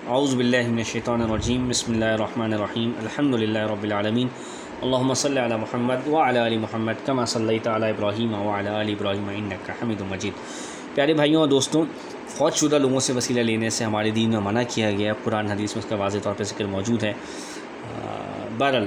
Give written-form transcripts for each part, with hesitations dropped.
اعوذ باللہ من الشیطان الرجیم بسم اللہ الرحمن الرحیم الحمدللہ رب العالمین اللہم صلی علی محمد وعلی آل محمد کما صلیت علی ابراہیم وعلی آل ابراہیم انک حمید مجید۔ پیارے بھائیوں اور دوستوں، فوت شدہ لوگوں سے وسیلہ لینے سے ہمارے دین میں منع کیا گیا، قرآن حدیث میں اس کا واضح طور پہ ذکر موجود ہے۔ بہرحال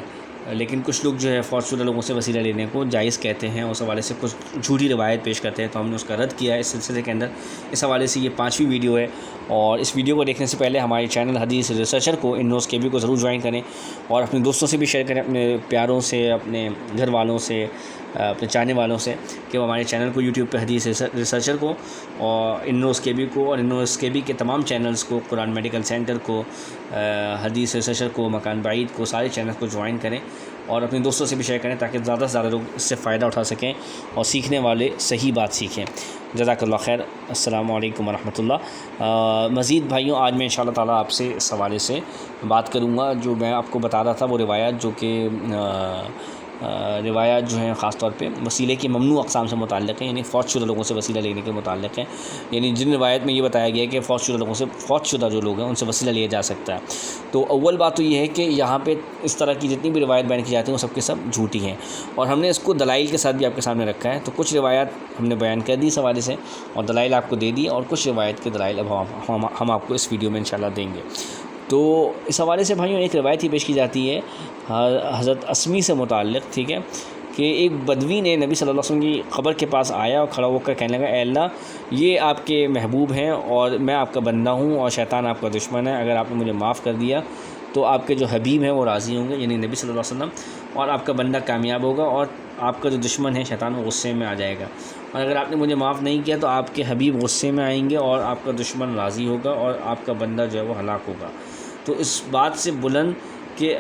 لیکن کچھ لوگ جو ہے فوت شدہ لوگوں سے وسیلہ لینے کو جائز کہتے ہیں، اس حوالے سے کچھ جھوٹی روایت پیش کرتے ہیں، تو ہم نے اس کا رد کیا ہے اس سلسلے کے اندر۔ اس حوالے سے یہ 5ویں ویڈیو ہے، اور اس ویڈیو کو دیکھنے سے پہلے ہمارے چینل حدیث ریسرچر کو ان کے بھی کو ضرور جوائن کریں، اور اپنے دوستوں سے بھی شیئر کریں، اپنے پیاروں سے، اپنے گھر والوں سے، اپنے چاہنے والوں سے، کہ وہ ہمارے چینل کو یوٹیوب پہ حدیث ریسرچر کو اور انوس کے بی کو اور انوس کے بی کے تمام چینلز کو، قرآن میڈیکل سینٹر کو، حدیث ریسرچر کو، مکان بعید کو، سارے چینل کو جوائن کریں اور اپنے دوستوں سے بھی شیئر کریں، تاکہ زیادہ سے زیادہ لوگ اس سے فائدہ اٹھا سکیں اور سیکھنے والے صحیح بات سیکھیں۔ جزاک اللہ خیر۔ السلام علیکم ورحمۃ اللہ۔ مزید بھائیوں، آج میں انشاءاللہ تعالیٰ آپ سے اس حوالے سے بات کروں گا۔ جو میں آپ کو بتا رہا تھا وہ روایات، جو کہ روایات جو ہیں خاص طور پہ وسیلے کی ممنوع اقسام سے متعلق ہیں، یعنی فوت شدہ لوگوں سے وسیلہ لینے کے متعلق ہیں، یعنی جن روایت میں یہ بتایا گیا ہے کہ فوت شدہ لوگوں سے، فوت شدہ جو لوگ ہیں ان سے وسیلہ لیا جا سکتا ہے۔ تو اول بات تو یہ ہے کہ یہاں پہ اس طرح کی جتنی بھی روایت بیان کی جاتی ہیں وہ سب کے سب جھوٹی ہیں، اور ہم نے اس کو دلائل کے ساتھ بھی آپ کے سامنے رکھا ہے۔ تو کچھ روایات ہم نے بیان کر دی اس حوالے سے، اور دلائل آپ کو دے دی، اور کچھ روایت کے دلائل اب ہم آپ کو اس ویڈیو میں انشاءاللہ دیں گے۔ تو اس حوالے سے بھائیوں ایک روایت ہی پیش کی جاتی ہے حضرت اسمی سے متعلق، ٹھیک ہے، کہ ایک بدوی نے نبی صلی اللہ علیہ وسلم کی قبر کے پاس آیا اور کھڑا ہو کر کہنے لگا، اے اللہ، یہ آپ کے محبوب ہیں اور میں آپ کا بندہ ہوں، اور شیطان آپ کا دشمن ہے، اگر آپ نے مجھے معاف کر دیا تو آپ کے جو حبیب ہیں وہ راضی ہوں گے، یعنی نبی صلی اللہ علیہ وسلم، اور آپ کا بندہ کامیاب ہوگا، اور آپ کا جو دشمن ہے شیطان وہ غصے میں آ جائے گا، اور اگر آپ نے مجھے معاف نہیں کیا تو آپ کے حبیب غصے میں آئیں گے، اور آپ کا دشمن راضی ہوگا، اور آپ کا بندہ جو ہے وہ ہلاک ہوگا۔ تو اس بات سے بلند کہ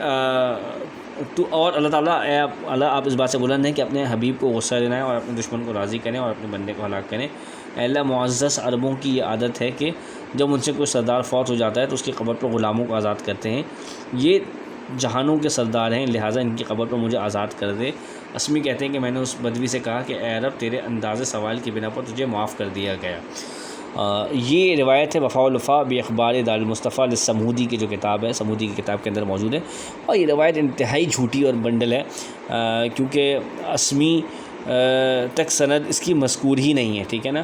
تو اور اللہ تعالیٰ، اے اللہ، آپ اس بات سے بلند ہیں کہ اپنے حبیب کو غصہ دینا ہے اور اپنے دشمن کو راضی کریں اور اپنے بندے کو ہلاک کریں۔ اے اللہ، معزز عربوں کی یہ عادت ہے کہ جب ان سے کوئی سردار فوت ہو جاتا ہے تو اس کی قبر پر غلاموں کو آزاد کرتے ہیں، یہ جہانوں کے سردار ہیں، لہٰذا ان کی قبر پر مجھے آزاد کر دے۔ اسمی کہتے ہیں کہ میں نے اس بدوی سے کہا کہ اے رب، تیرے انداز سوال کی بنا پر تجھے معاف کر دیا گیا۔ یہ روایت ہے وفاء الوفاء باخبار دار المصطفیٰ للسمودی کی جو کتاب ہے، سمودی کی کتاب کے اندر موجود ہے، اور یہ روایت انتہائی جھوٹی اور بنڈل ہے، کیونکہ اسمی تک سند اس کی مذکور ہی نہیں ہے، ٹھیک ہے نا،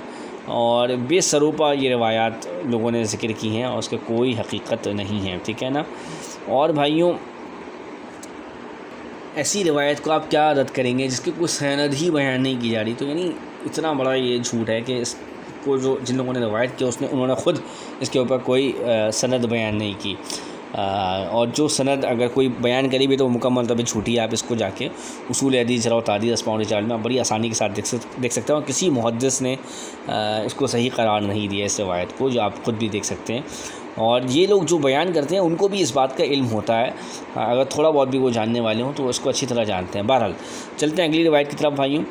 اور بے سروپا یہ روایات لوگوں نے ذکر کی ہیں اور اس کے کوئی حقیقت نہیں ہے، ٹھیک ہے نا۔ اور بھائیوں، ایسی روایت کو آپ کیا رد کریں گے جس کی کوئی سند ہی بیان نہیں کی جا رہی؟ تو یعنی اتنا بڑا یہ جھوٹ ہے کہ اس کو جن لوگوں نے روایت کیا انہوں نے خود اس کے اوپر کوئی سند بیان نہیں کی، اور جو سند اگر کوئی بیان کری بھی تو وہ مکمل طور پہ جھوٹی ہے۔ آپ اس کو جا کے اصول حدیث و تعدیل اسماء و رجال میں بڑی آسانی کے ساتھ دیکھ سکتے ہیں، اور کسی محدث نے اس کو صحیح قرار نہیں دیا اس روایت کو، جو آپ خود بھی دیکھ سکتے ہیں۔ اور یہ لوگ جو بیان کرتے ہیں ان کو بھی اس بات کا علم ہوتا ہے، اگر تھوڑا بہت بھی وہ جاننے والے ہوں تو اس کو اچھی طرح جانتے ہیں۔ بہرحال چلتے ہیں اگلی روایت کی طرف بھائیوں۔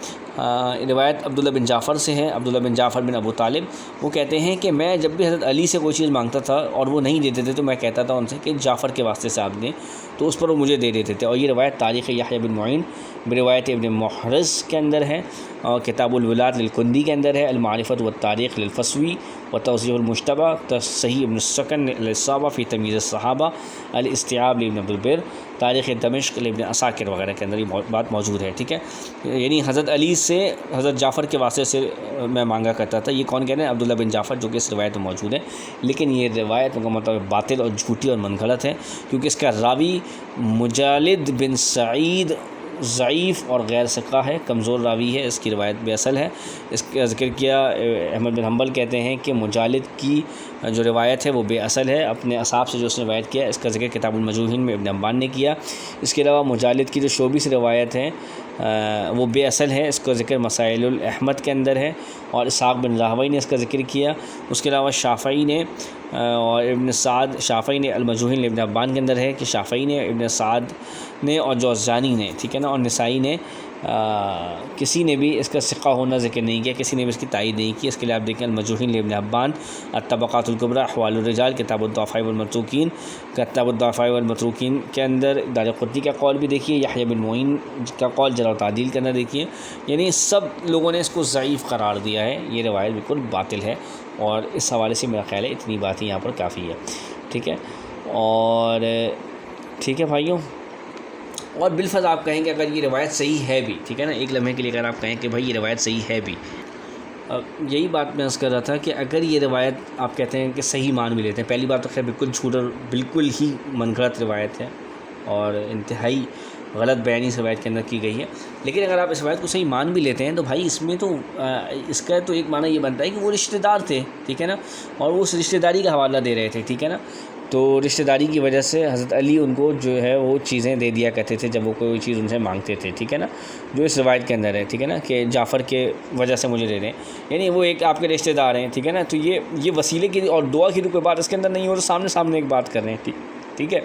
روایت عبداللہ بن جعفر سے ہے، عبداللہ بن جعفر بن ابو طالب، وہ کہتے ہیں کہ میں جب بھی حضرت علی سے کوئی چیز مانگتا تھا اور وہ نہیں دیتے تھے تو میں کہتا تھا ان سے کہ جعفر کے واسطے سے آپ دیں، تو اس پر وہ مجھے دے دیتے تھے۔ اور یہ روایت تاریخ یحییٰ بن معین بروایت ابن محرز کے اندر ہے، اور کتاب الولاد للکندی کے اندر ہے، المعرفۃ والتاریخ للفسوی وتوضیح المجتبی، تصحیح ابن السکن الاصابہ فی تمییز الصحابہ، الاستیعاب لابن عبد البر، تاریخ دمشق لابن عساکر وغیرہ کے اندر یہ بات موجود ہے، ٹھیک ہے۔ یعنی حضرت علی سے حضرت جعفر کے واسطے سے میں مانگا کرتا تھا، یہ کون کہہ رہے ہیں؟ عبداللہ بن جعفر، جو کہ اس روایت میں موجود ہے، لیکن یہ روایت کا مطلب باطل اور جھوٹی اور من گھڑت ہے، کیونکہ اس کا راوی مجالد بن سعید ضعیف اور غیر ثقہ ہے، کمزور راوی ہے، اس کی روایت بے اصل ہے۔ اس کا ذکر کیا احمد بن حنبل کہتے ہیں کہ مجالد کی جو روایت ہے وہ بے اصل ہے، اپنے اصحاب سے جو اس نے روایت کیا، اس کا ذکر کتاب المجروحین میں ابن حبان نے کیا۔ اس کے علاوہ مجالد کی جو شعبی سے روایت ہے وہ بے اصل ہے، اس کا ذکر مسائل الاحمد کے اندر ہے، اور اسحاق بن راہوی نے اس کا ذکر کیا۔ اس کے علاوہ شافعی نے اور ابن سعد، شافعی نے المجروحین ابن حبان کے اندر ہے کہ شافعی نے، ابن سعد نے، اور جوزجانی نے، ٹھیک ہے نا، اور نسائی نے کسی نے بھی اس کا ثقہ ہونا ذکر نہیں کیا، کسی نے بھی اس کی تائید نہیں کی۔ اس کے لیے آپ دیکھیں المجروحین لابن حبان، الطبقات الکبریٰ، احوال الرجال، کتاب الضعفاء والمتروکین، کتاب الضعفاء والمتروکین کے اندر دارقطنی کا قول بھی دیکھیے، یحییٰ بن معین کا قول جرح و تعدیل کے اندر دیکھیے، یعنی سب لوگوں نے اس کو ضعیف قرار دیا ہے۔ یہ روایت بالکل باطل ہے، اور اس حوالے سے میرا خیال ہے اتنی باتیں یہاں پر کافی ہے۔ ٹھیک ہے. اور ٹھیک ہے بھائیوں، اور بالفرض آپ کہیں کہ اگر یہ روایت صحیح ہے بھی، ٹھیک ہے نا، ایک لمحے کے لیے اگر آپ کہیں کہ بھائی یہ روایت صحیح ہے بھی، یہی بات میں عرض کر رہا تھا کہ اگر یہ روایت آپ کہتے ہیں کہ صحیح مان بھی لیتے ہیں، پہلی بات تو خیر بالکل جھوٹ اور بالکل ہی من گھڑت روایت ہے اور انتہائی غلط بیانی اس روایت کے اندر کی گئی ہے، لیکن اگر آپ اس روایت کو صحیح مان بھی لیتے ہیں تو بھائی اس میں تو اس کا تو ایک معنی یہ بنتا ہے کہ وہ رشتہ دار تھے، ٹھیک ہے نا، اور وہ اس رشتہ داری کا حوالہ دے رہے تھے، ٹھیک ہے نا. تو رشتہ داری کی وجہ سے حضرت علی ان کو جو ہے وہ چیزیں دے دیا کرتے تھے جب وہ کوئی چیز ان سے مانگتے تھے، ٹھیک ہے نا، جو اس روایت کے اندر ہے، ٹھیک ہے نا، کہ جعفر کے وجہ سے مجھے دے دیں، یعنی وہ ایک آپ کے رشتہ دار ہیں، ٹھیک ہے نا. تو یہ وسیلے کی اور دعا کی تو کوئی بات اس کے اندر نہیں ہو، تو سامنے ایک بات کر رہے ہیں، ٹھیک ہے.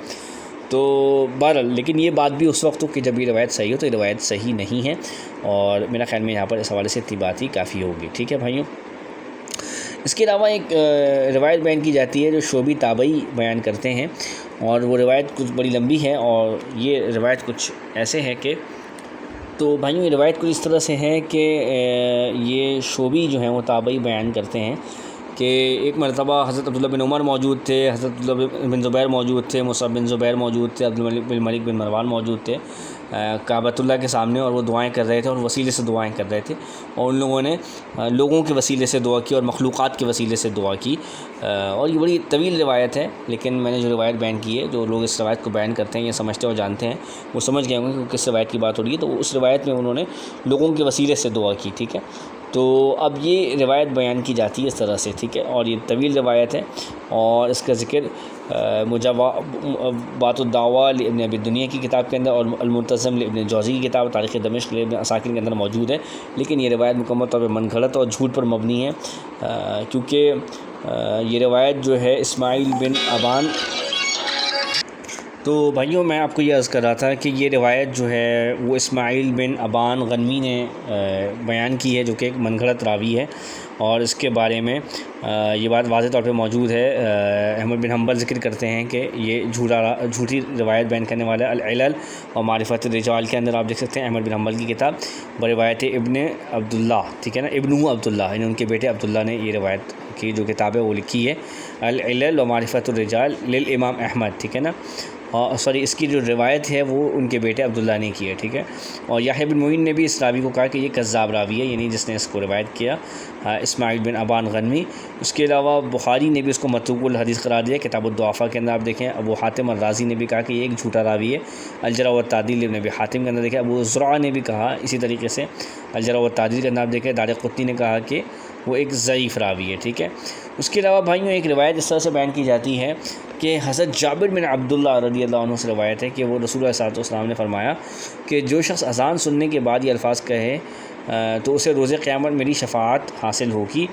تو بہرحال لیکن یہ بات بھی اس وقت ہو کہ جب یہ روایت صحیح ہو، تو یہ روایت صحیح نہیں ہے، اور میرا خیال میں یہاں پر اس حوالے سے اتنی بات ہی کافی ہوگی، ٹھیک ہے بھائیوں. اس کے علاوہ ایک روایت بیان کی جاتی ہے جو شعبی تابعی بیان کرتے ہیں، اور وہ روایت کچھ بڑی لمبی ہے، اور یہ روایت کچھ ایسے ہے کہ تو بھائیوں یہ روایت کچھ اس طرح سے ہے کہ یہ شعبی جو ہیں وہ تابعی بیان کرتے ہیں کہ ایک مرتبہ حضرت عبداللہ بن عمر موجود تھے، حضرت عبداللہ بن زبیر موجود تھے، مصعب بن زبیر موجود تھے، عبدالملک بن مروان موجود تھے کعبۃ اللہ کے سامنے، اور وہ دعائیں کر رہے تھے، اور وسیلے سے دعائیں کر رہے تھے، اور ان لوگوں نے لوگوں کے وسیلے سے دعا کی اور مخلوقات کے وسیلے سے دعا کی. اور یہ بڑی طویل روایت ہے، لیکن میں نے جو روایت بیان کی ہے، جو لوگ اس روایت کو بیان کرتے ہیں یا سمجھتے اور جانتے ہیں وہ سمجھ گئے ہوں گے کہ کس روایت کی بات ہو رہی ہے. تو اس روایت میں انہوں نے لوگوں کے وسیلے سے دعا کی، ٹھیک ہے. تو اب یہ روایت بیان کی جاتی ہے اس طرح سے، ٹھیک ہے، اور یہ طویل روایت ہے، اور اس کا ذکر بات الدعوہ لابن ابی دنیا کی کتاب کے اندر اور المنتظم لابن جوزی کی کتاب تاریخ دمشق لابن عساکر کے اندر موجود ہے. لیکن یہ روایت مکمل طور پہ من گھڑت اور جھوٹ پر مبنی ہے، کیونکہ یہ روایت جو ہے اسماعیل بن ابان. تو بھائیوں میں آپ کو یہ عرض کر رہا تھا کہ یہ روایت جو ہے وہ اسماعیل بن ابان غنوی نے بیان کی ہے، جو کہ ایک من گھڑت راوی ہے، اور اس کے بارے میں یہ بات واضح طور پہ موجود ہے. احمد بن حنبل ذکر کرتے ہیں کہ یہ جھوٹی روایت بیان کرنے والا العلل اور معرفت الرجال کے اندر آپ دیکھ سکتے ہیں احمد بن حنبل کی کتاب بروایت ابن عبداللہ، ٹھیک ہے نا، ابن عبداللہ، یعنی ان کے بیٹے عبداللہ نے یہ روایت کی جو کتاب ہے وہ لکھی ہے، العلل و معرفت الرجال للامام احمد، ٹھیک ہے نا. اس کی جو روایت ہے وہ ان کے بیٹے عبداللہ نے کی ہے، ٹھیک ہے. اور یحییٰ بن معین نے بھی اس راوی کو کہا کہ یہ کذاب راوی ہے، یعنی جس نے اس کو روایت کیا اسماعیل بن ابان غنوی. اس کے علاوہ بخاری نے بھی اس کو متروک الحدیث قرار دیا، کتاب الضعفاء کے اندر آپ دیکھیں. ابو حاتم الرازی نے بھی کہا کہ یہ ایک جھوٹا راوی ہے. الجرح والتعدیل ابن ابی حاتم کے اندر دیکھیں. ابو زرعہ نے بھی کہا اسی طریقے سے الجرح والتعدیل کے اندر آپ دیکھیں. دارقطنی نے کہا کہ وہ ایک ضعیف راوی ہے، ٹھیک ہے. اس کے علاوہ بھائیوں ایک روایت اس طرح سے بیان کی جاتی ہے کہ حضرت جابر بن عبداللہ رضی اللہ عنہ سے روایت ہے کہ وہ رسول اللہ صلی اللہ علیہ وسلم نے فرمایا کہ جو شخص اذان سننے کے بعد یہ الفاظ کہے تو اسے روز قیامت میری شفاعت حاصل ہوگی.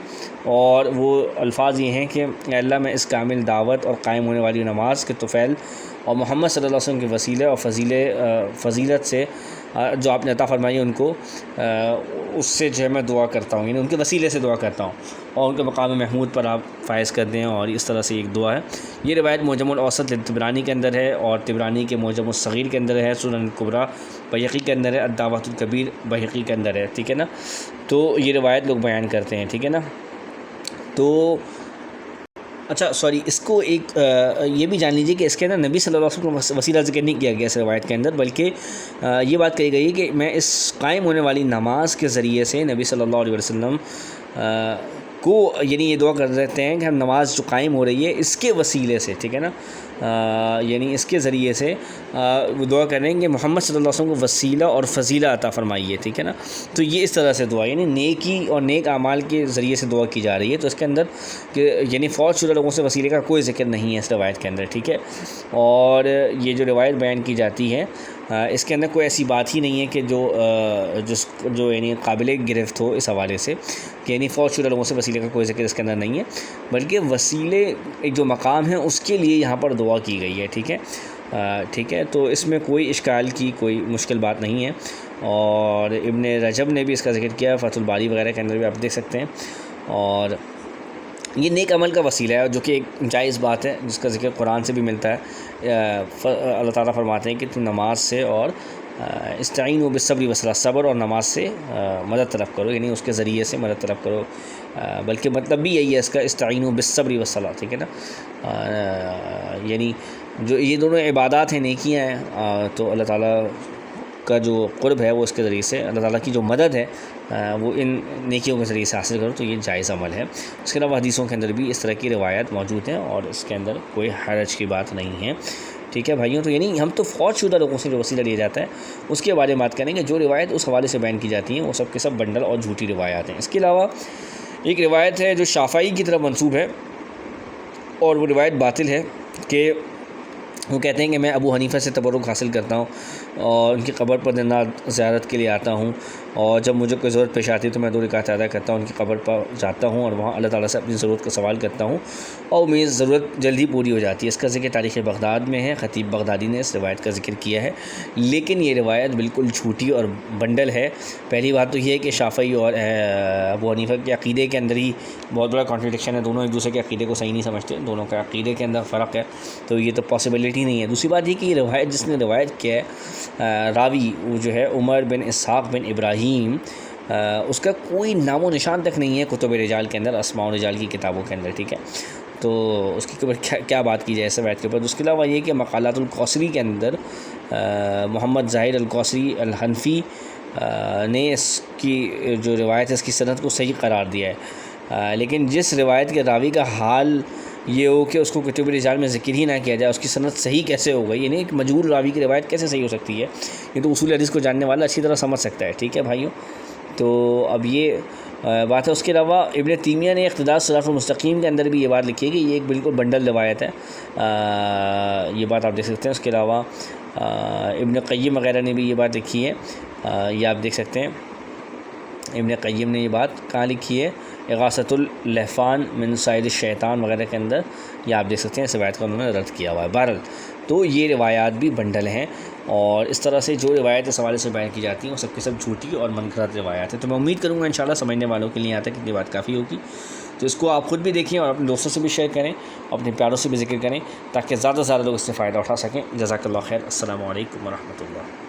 اور وہ الفاظ یہ ہیں کہ اے اللہ میں اس کامل دعوت اور قائم ہونے والی نماز کے طفیل اور محمد صلی اللہ علیہ وسلم کے وسیلے اور فضیلت سے جو آپ نے عطا فرمائی ان کو اس سے جو ہے میں دعا کرتا ہوں، یعنی ان کے وسیلے سے دعا کرتا ہوں، اور ان کے مقام محمود پر آپ فائز کر دیں. اور اس طرح سے ایک دعا ہے. یہ روایت معجم الاوسط طبرانی کے اندر ہے، اور طبرانی کے معجم الصغیر کے اندر ہے، سنن الکبریٰ بیہقی کے اندر ہے، الدعوۃ الکبیر بیہقی کے اندر ہے، ٹھیک ہے نا. تو یہ روایت لوگ بیان کرتے ہیں، ٹھیک ہے نا. تو اچھا اس کو ایک یہ بھی جان لیجیے کہ اس کے اندر نبی صلی اللہ علیہ وسلم کا وسیلہ ذکر نہیں کیا گیا اس روایت کے اندر، بلکہ یہ بات کہی گئی کہ میں اس قائم ہونے والی نماز کے ذریعے سے نبی صلی اللہ علیہ وسلم کو، یعنی یہ دعا کر دیتے ہیں کہ ہم نماز جو قائم ہو رہی ہے اس کے وسیلے سے، ٹھیک ہے نا، یعنی اس کے ذریعے سے وہ دعا کر رہے ہیں کہ محمد صلی اللہ علیہ وسلم کو وسیلہ اور فضیلہ عطا فرمائیے، ٹھیک ہے نا. تو یہ اس طرح سے دعا، یعنی نیکی اور نیک اعمال کے ذریعے سے دعا کی جا رہی ہے. تو اس کے اندر کہ یعنی فوت شدہ لوگوں سے وسیلے کا کوئی ذکر نہیں ہے اس روایت کے اندر، ٹھیک ہے. اور یہ جو روایت بیان کی جاتی ہے اس کے اندر کوئی ایسی بات ہی نہیں ہے کہ جو یعنی قابل گرفت ہو اس حوالے سے، کہ یعنی فوت شدہ لوگوں سے وسیلے کا کوئی ذکر اس کے اندر نہیں ہے، بلکہ وسیلے ایک جو مقام ہے اس کے لیے یہاں پر دعا کی گئی ہے، ٹھیک ہے. ٹھیک ہے، تو اس میں کوئی اشکال کی کوئی مشکل بات نہیں ہے. اور ابن رجب نے بھی اس کا ذکر کیا، فتح الباری وغیرہ کے اندر بھی آپ دیکھ سکتے ہیں. اور یہ نیک عمل کا وسیلہ ہے، جو کہ ایک جائز بات ہے، جس کا ذکر قرآن سے بھی ملتا ہے. اللہ تعالیٰ فرماتے ہیں کہ تم نماز سے اور استعینوا بالصبر والصلاۃ، صبر اور نماز سے مدد طلب کرو، یعنی اس کے ذریعے سے مدد طلب کرو، بلکہ مطلب بھی یہی ہے اس کا، استعینوا بالصبر والصلاۃ، ٹھیک ہے نا. یعنی جو یہ دونوں عبادات ہیں، نیکیاں ہیں، تو اللہ تعالیٰ کا جو قرب ہے وہ اس کے ذریعے سے، اللہ تعالیٰ کی جو مدد ہے وہ ان نیکیوں کے ذریعے سے حاصل کرو، تو یہ جائز عمل ہے. اس کے علاوہ حدیثوں کے اندر بھی اس طرح کی روایات موجود ہیں اور اس کے اندر کوئی حرج کی بات نہیں ہے. ٹھیک ہے بھائیوں، تو یعنی ہم تو فوت شدہ لوگوں سے جو وسیلہ لیا جاتا ہے اس کے بارے میں بات کریں گے. جو روایت اس حوالے سے بیان کی جاتی ہیں وہ سب کے سب بنڈل اور جھوٹی روایات ہیں. اس کے علاوہ ایک روایت ہے جو شافعی کی طرف منسوب ہے اور وہ روایت باطل ہے، کہ وہ کہتے ہیں کہ میں ابو حنیفہ سے تبرک حاصل کرتا ہوں اور ان کی قبر پر دن رات زیارت کے لیے آتا ہوں، اور جب مجھے کوئی ضرورت پیش آتی ہے تو میں 2 رکعت ادا کرتا ہوں، ان کی قبر پر جاتا ہوں اور وہاں اللہ تعالیٰ سے اپنی ضرورت کا سوال کرتا ہوں اور میری ضرورت جلدی پوری ہو جاتی ہے. اس کا ذکر تاریخ بغداد میں ہے، خطیب بغدادی نے اس روایت کا ذکر کیا ہے، لیکن یہ روایت بالکل جھوٹی اور بنڈل ہے. پہلی بات تو یہ ہے کہ شافعی اور ابو حنیفہ کے عقیدے کے اندر ہی بہت بڑا کانٹرڈکشن ہے، دونوں ایک دوسرے کے عقیدے کو صحیح نہیں سمجھتے، دونوں کے عقیدے کے اندر فرق ہے، تو یہ تو پاسبلٹی نہیں ہے. دوسری بات یہ کہ یہ روایت جس نے روایت کیا ہے راوی وہ جو ہے عمر بن اسحاق بن ابراہیم، اس کا کوئی نام و نشان تک نہیں ہے کتب رجال کے اندر، اسماء رجال کی کتابوں کے اندر. ٹھیک ہے، تو اس کی کیا بات کی جائے اس روایت کے اوپر. اس کے علاوہ یہ کہ مقالات القوثری کے اندر محمد ظاہر القوثری الحنفی نے اس کی جو روایت ہے اس کی سند کو صحیح قرار دیا ہے، لیکن جس روایت کے راوی کا حال یہ ہو کہ اس کو کتب رجال میں ذکر ہی نہ کیا جائے، اس کی سند صحیح کیسے ہو گئی، یعنی ایک مجہول راوی کی روایت کیسے صحیح ہو سکتی ہے، یہ تو اصول حدیث کو جاننے والا اچھی طرح سمجھ سکتا ہے. ٹھیک ہے بھائیوں، تو اب یہ بات ہے. اس کے علاوہ ابن تیمیہ نے اقتداء الصراط المستقیم کے اندر بھی یہ بات لکھی ہے کہ یہ ایک بالکل بنڈل روایت ہے، یہ بات آپ دیکھ سکتے ہیں. اس کے علاوہ ابن قیم وغیرہ نے بھی یہ بات لکھی ہے، یہ آپ دیکھ سکتے ہیں. ابن قیم نے یہ بات کہاں لکھی ہے، اغاثۃ اللہفان من صید الشیطان وغیرہ کے اندر، یہ آپ دیکھ سکتے ہیں. اس روایت کو انہوں نے رد کیا ہوا ہے. بہرحال تو یہ روایات بھی بنڈل ہیں، اور اس طرح سے جو روایت اس حوالے سے بیان کی جاتی ہیں وہ سب کے سب جھوٹی اور منکرات روایات ہیں. تو میں امید کروں گا انشاءاللہ سمجھنے والوں کے لیے یہاں تک اتنی بات کافی ہوگی. تو اس کو آپ خود بھی دیکھیں اور اپنے دوستوں سے بھی شیئر کریں، اپنے پیاروں سے بھی ذکر کریں، تاکہ زیادہ سے زیادہ لوگ اس سے فائدہ اٹھا سکیں. جزاک اللہ خیر. السلام علیکم ورحمۃ اللہ.